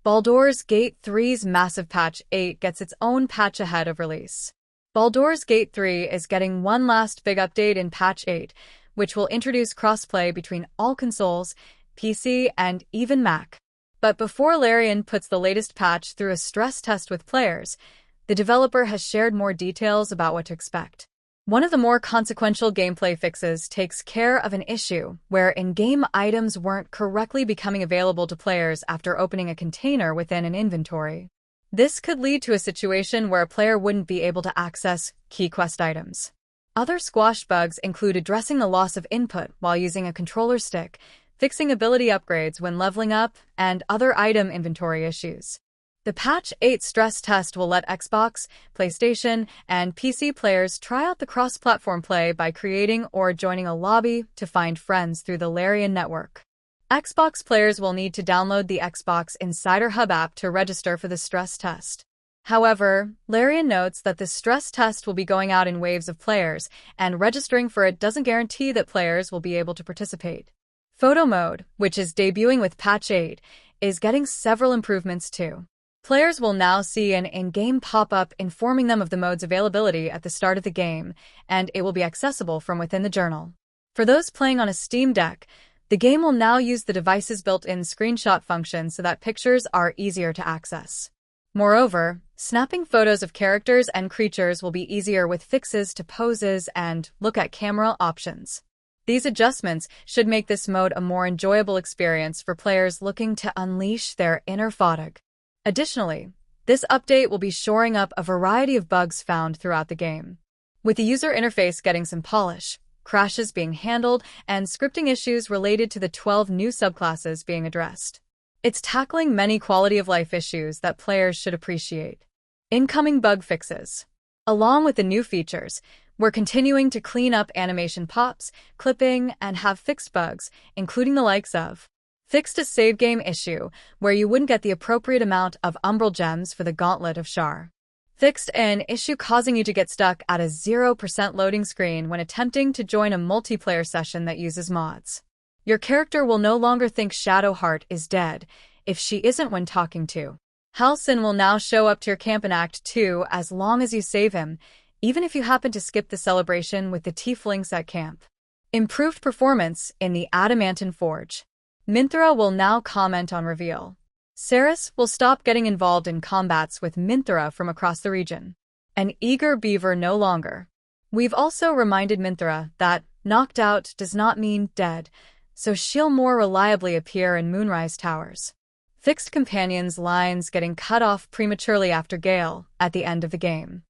Baldur's Gate 3's massive patch 8 gets its own patch ahead of release. Baldur's Gate 3 is getting one last big update in patch 8, which will introduce crossplay between all consoles, PC, and even Mac. But before Larian puts the latest patch through a stress test with players, the developer has shared more details about what to expect. One of the more consequential gameplay fixes takes care of an issue where in-game items weren't correctly becoming available to players after opening a container within an inventory. This could lead to a situation where a player wouldn't be able to access key quest items. Other squashed bugs include addressing the loss of input while using a controller stick, fixing ability upgrades when leveling up, and other item inventory issues. The Patch 8 stress test will let Xbox, PlayStation, and PC players try out the cross-platform play by creating or joining a lobby to find friends through the Larian network. Xbox players will need to download the Xbox Insider Hub app to register for the stress test. However, Larian notes that the stress test will be going out in waves of players, and registering for it doesn't guarantee that players will be able to participate. Photo mode, which is debuting with Patch 8, is getting several improvements too. Players will now see an in-game pop-up informing them of the mode's availability at the start of the game, and it will be accessible from within the journal. For those playing on a Steam Deck, the game will now use the device's built-in screenshot function so that pictures are easier to access. Moreover, snapping photos of characters and creatures will be easier with fixes to poses and look-at-camera options. These adjustments should make this mode a more enjoyable experience for players looking to unleash their inner fanatic. Additionally, this update will be shoring up a variety of bugs found throughout the game. With the user interface getting some polish, crashes being handled, and scripting issues related to the 12 new subclasses being addressed. It's tackling many quality-of-life issues that players should appreciate. Incoming bug fixes. Along with the new features, we're continuing to clean up animation pops, clipping, and have fixed bugs, including the likes of fixed a save game issue, where you wouldn't get the appropriate amount of umbral gems for the Gauntlet of Shar. Fixed an issue causing you to get stuck at a 0% loading screen when attempting to join a multiplayer session that uses mods. Your character will no longer think Shadowheart is dead if she isn't when talking to. Halcyon will now show up to your camp in Act 2 as long as you save him, even if you happen to skip the celebration with the Tieflings at camp. Improved performance in the Adamantine Forge. Minthara will now comment on reveal. Saris will stop getting involved in combats with Minthara from across the region. An eager beaver no longer. We've also reminded Minthara that knocked out does not mean dead, so she'll more reliably appear in Moonrise Towers. Fixed companions' lines getting cut off prematurely after Gale at the end of the game.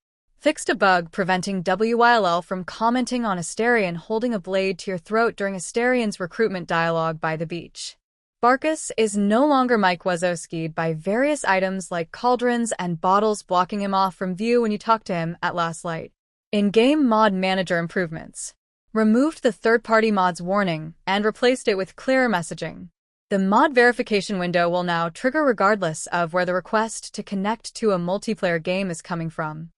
Fixed a bug preventing WYLL from commenting on Astarion holding a blade to your throat during Astarion's recruitment dialogue by the beach. Barkus is no longer Mike Wazowski'd by various items like cauldrons and bottles blocking him off from view when you talk to him at last light. In-game mod manager improvements. Removed the third-party mods warning and replaced it with clearer messaging. The mod verification window will now trigger regardless of where the request to connect to a multiplayer game is coming from.